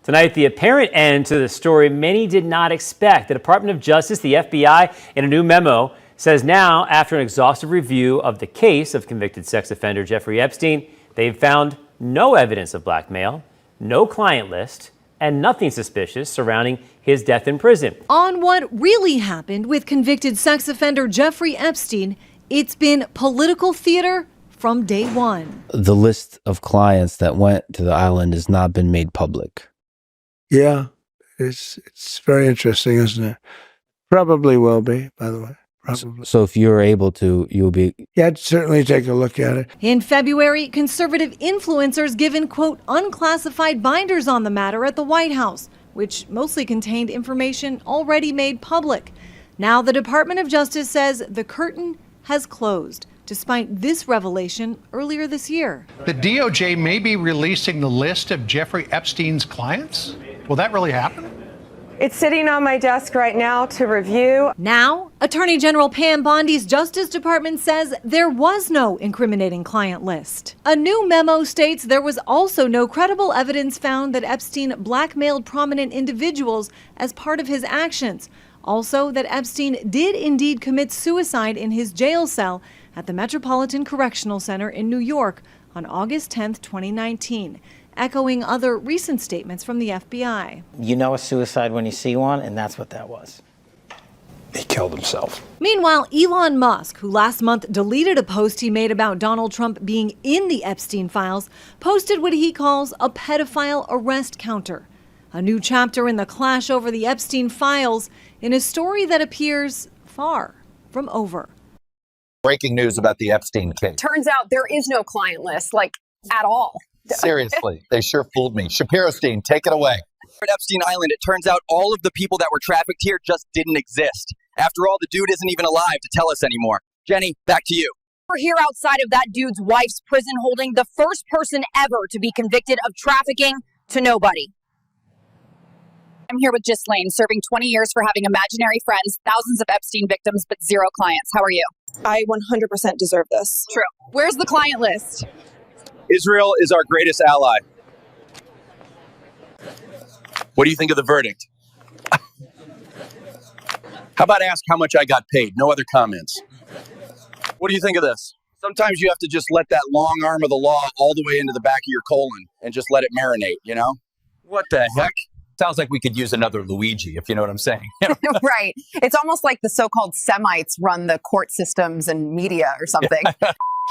Tonight, the apparent end to the story many did not expect. The Department of Justice, the FBI, in a new memo, says now, after an exhaustive review of the case of convicted sex offender Jeffrey Epstein, they've found no evidence of blackmail, no client list, and nothing suspicious surrounding his death in prison. On what really happened with convicted sex offender Jeffrey Epstein, it's been political theater from day one. The list of clients that went to the island has not been made public. Yeah, it's very interesting, isn't it? Probably will be, by the way. Probably. So if you're able to, you'll be... Yeah, I'd certainly take a look at it. In February, conservative influencers given, quote, unclassified binders on the matter at the White House, which mostly contained information already made public. Now the Department of Justice says the curtain has closed, despite this revelation earlier this year. The DOJ may be releasing the list of Jeffrey Epstein's clients. Will that really happen? It's sitting on my desk right now to review. Now, Attorney General 𝗵𝗵𝗿𝗍's Justice Department says there was no incriminating client list. A new memo states there was also no credible evidence found that Epstein blackmailed prominent individuals as part of his actions. Also, that Epstein did indeed commit suicide in his jail cell at the Metropolitan Correctional Center in New York on August 10, 2019. Echoing other recent statements from the FBI. You know a suicide when you see one, and that's what that was. He killed himself. Meanwhile, Elon Musk, who last month deleted a post he made about Donald Trump being in the Epstein files, posted what he calls a pedophile arrest counter. A new chapter in the clash over the Epstein files in a story that appears far from over. Breaking news about the Epstein case. Turns out there is no client list, like, at all. Seriously, they sure fooled me. 𝗃𝗃𝗍, take it away. At Epstein Island, it turns out all of the people that were trafficked here just didn't exist. After all, the dude isn't even alive to tell us anymore. Jenny, back to you. We're here outside of that dude's wife's prison holding the first person ever to be convicted of trafficking to nobody. I'm here with Ghislaine, serving 20 years for having imaginary friends, thousands of Epstein victims, but zero clients. How are you? I 100% deserve this. True. Where's the client list? Israel is our greatest ally. What do you think of the verdict? How about ask how much I got paid? No other comments. What do you think of this? Sometimes you have to just let that long arm of the law all the way into the back of your colon and just let it marinate, you know? What the heck? Sounds like we could use another Luigi, if you know what I'm saying. Right. It's almost like the so-called Semites run the court systems and media or something.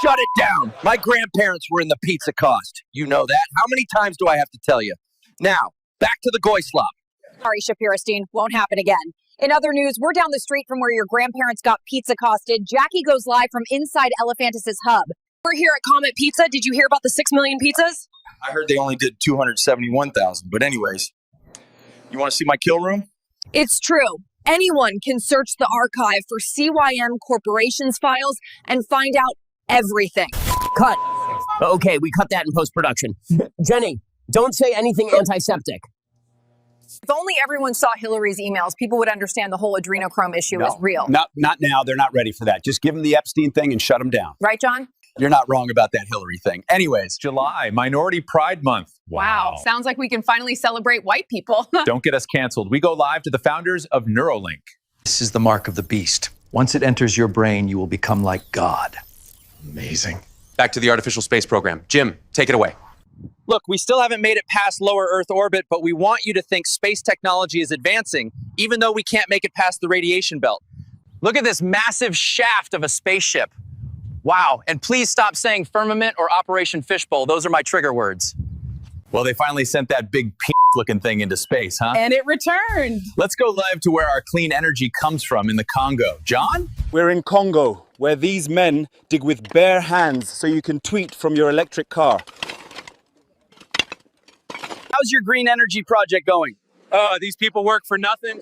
Shut it down. My grandparents were in the pizza cost. You know that. How many times do I have to tell you? Now, back to the 𝗃𝗍𝗆. Sorry, 𝗃𝗃𝗍, won't happen again. In other news, we're down the street from where your grandparents got pizza costed. Jackie goes live from inside Elephantis' hub. We're here at Comet Pizza. Did you hear about the 6 million pizzas? I heard they only did 271,000. But anyways, you want to see my kill room? It's true. Anyone can search the archive for CYM Corporation's files and find out everything. Cut. Okay, we cut that in post-production. Jenny, don't say anything antiseptic. If only everyone saw Hillary's emails, people would understand the whole adrenochrome issue is real. Not now. They're not ready for that. Just give them the Epstein thing and shut them down. Right, John? You're not wrong about that Hillary thing. Anyways. July, Minority Pride Month. Wow. Sounds like we can finally celebrate white people. Don't get us canceled. We go live to the founders of Neuralink. This is the mark of the beast. Once it enters your brain, you will become like God. Amazing. Back to the artificial space program. Jim, take it away. Look, we still haven't made it past lower Earth orbit, but we want you to think space technology is advancing, even though we can't make it past the radiation belt. Look at this massive shaft of a spaceship. Wow. And please stop saying firmament or Operation Fishbowl. Those are my trigger words. Well, they finally sent that big looking thing into space, huh? And it returned. Let's go live to where our clean energy comes from in the Congo. John? We're in Congo, where these men dig with bare hands so you can tweet from your electric car. How's your green energy project going? These people work for nothing,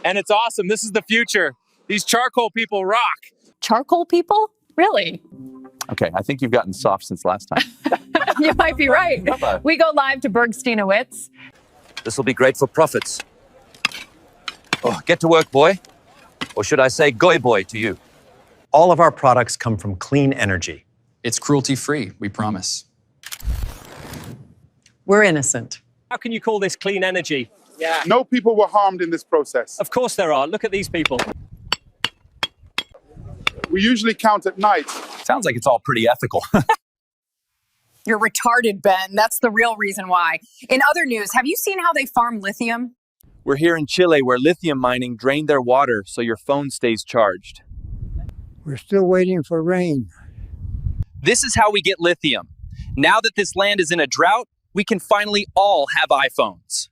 and it's awesome. This is the future. These charcoal people rock. Charcoal people? Really? Okay, I think you've gotten soft since last time. You might be right. We go live to Bergsteinowitz. This will be great for profits. Oh, get to work, boy. Or should I say goy boy to you? All of our products come from clean energy. It's cruelty-free, we promise. We're innocent. How can you call this clean energy? Yeah. No people were harmed in this process. Of course there are. Look at these people. We usually count at night. Sounds like it's all pretty ethical. You're retarded, Ben. That's the real reason why. In other news, have you seen how they farm lithium? We're here in Chile where lithium mining drained their water so your phone stays charged. We're still waiting for rain. This is how we get lithium. Now that this land is in a drought, we can finally all have iPhones.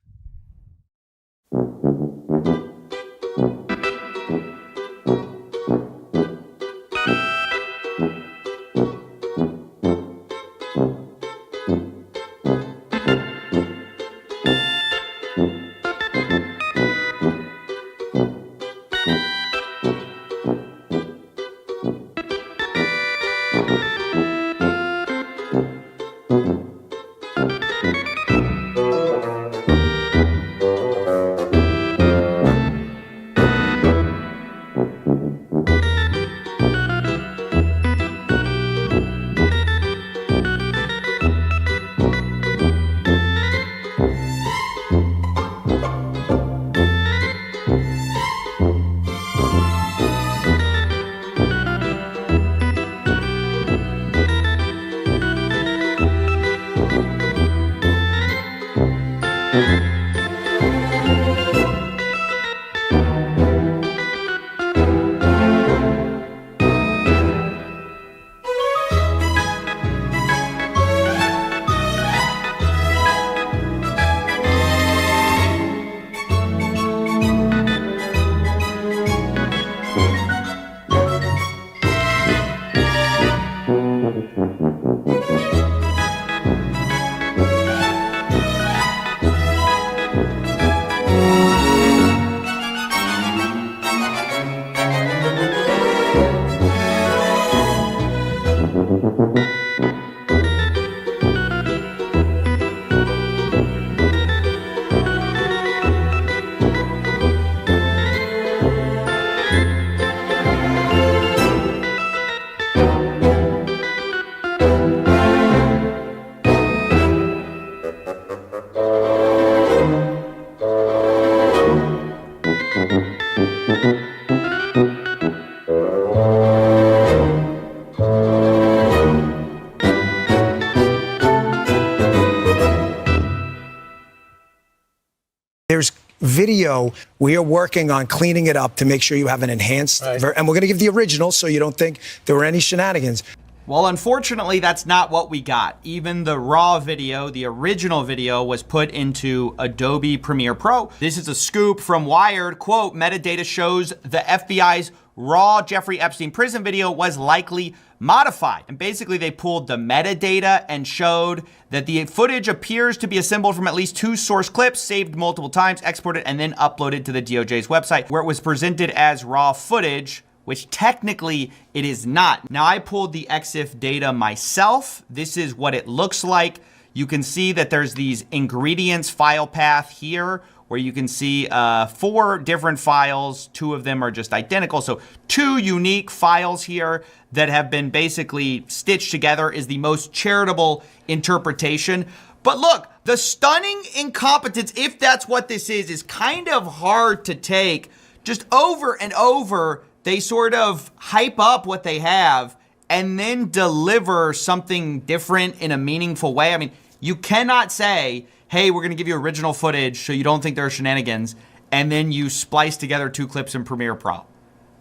There's video. We are working on cleaning it up to make sure you have an enhanced, and we're going to give the original so you don't think there were any shenanigans. Well, unfortunately, that's not what we got. Even the raw video, the original video, was put into Adobe Premiere Pro. This is a scoop from Wired. Quote, metadata shows the FBI's raw Jeffrey Epstein prison video was likely modified. And basically they pulled the metadata and showed that the footage appears to be assembled from at least 2 source clips, saved multiple times, exported, and then uploaded to the DOJ's website, where it was presented as raw footage, which technically it is not. Now, I pulled the EXIF data myself. This is what it looks like. You can see that there's these ingredients file path here, where you can see 4 different files. 2 of them are just identical. So 2 unique files here that have been basically stitched together is the most charitable interpretation. But look, the stunning incompetence, if that's what this is kind of hard to take. Just over and over, they sort of hype up what they have and then deliver something different in a meaningful way. I mean, you cannot say, hey, we're gonna give you original footage so you don't think there are shenanigans, and then you splice together 2 clips in Premiere Pro.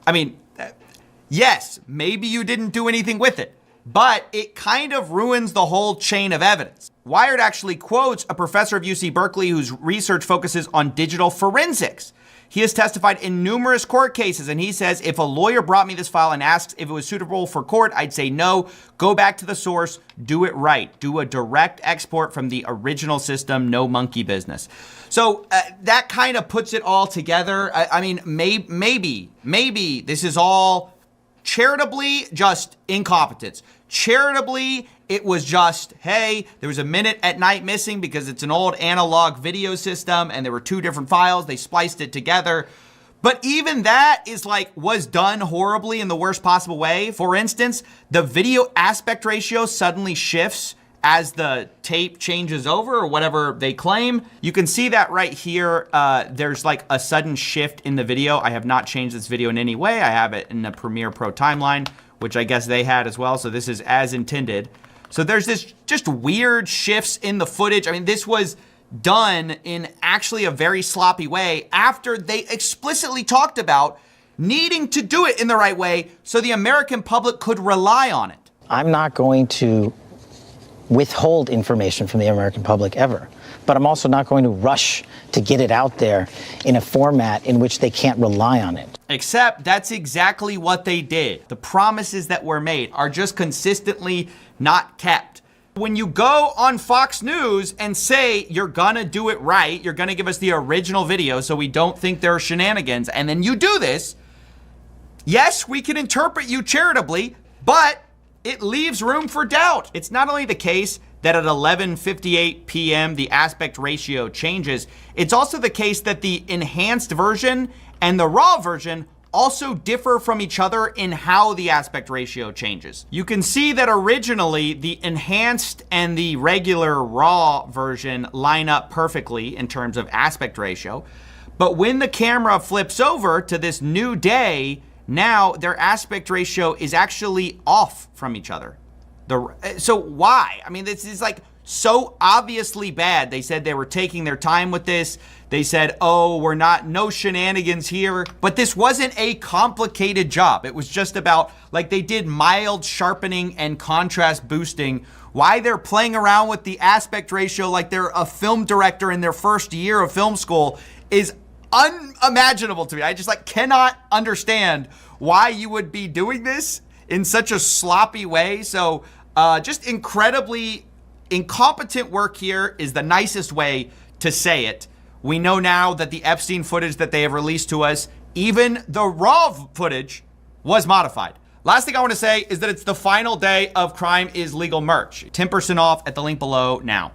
I mean, yes, maybe you didn't do anything with it, but it kind of ruins the whole chain of evidence. Wired actually quotes a professor of UC Berkeley whose research focuses on digital forensics. He has testified in numerous court cases, and he says, if a lawyer brought me this file and asks if it was suitable for court, I'd say no. Go back to the source, do it right. Do a direct export from the original system, no monkey business. So that kind of puts it all together. I mean, maybe this is all charitably just incompetence. Charitably, it was just, hey, there was a minute at night missing because it's an old analog video system and there were 2 different files. They spliced it together. But even that is was done horribly in the worst possible way. For instance, the video aspect ratio suddenly shifts as the tape changes over or whatever they claim. You can see that right here. There's like a sudden shift in the video. I have not changed this video in any way. I have it in the Premiere Pro timeline, which I guess they had as well. So this is as intended. So there's this just weird shifts in the footage. I mean, this was done in actually a very sloppy way after they explicitly talked about needing to do it in the right way so the American public could rely on it. I'm not going to withhold information from the American public ever, but I'm also not going to rush to get it out there in a format in which they can't rely on it. Except that's exactly what they did. The promises that were made are just consistently not kept. When you go on Fox News and say you're gonna do it right, you're gonna give us the original video so we don't think there are shenanigans, and then you do this, yes, we can interpret you charitably, but it leaves room for doubt. It's not only the case that at 11:58 p.m. the aspect ratio changes, it's also the case that the enhanced version and the raw version also differ from each other in how the aspect ratio changes. You can see that originally the enhanced and the regular raw version line up perfectly in terms of aspect ratio, but when the camera flips over to this new day, now their aspect ratio is actually off from each other. So why? I mean, this is like so obviously bad. They said they were taking their time with this. They said, oh, no shenanigans here. But this wasn't a complicated job. It was just about, like, they did mild sharpening and contrast boosting. Why they're playing around with the aspect ratio like they're a film director in their first year of film school is unimaginable to me. I just cannot understand why you would be doing this in such a sloppy way. So just incredibly incompetent work here is the nicest way to say it. We know now that the Epstein footage that they have released to us, even the raw footage, was modified. Last thing I want to say is that it's the final day of Crime is Legal merch. 10% off at the link below now.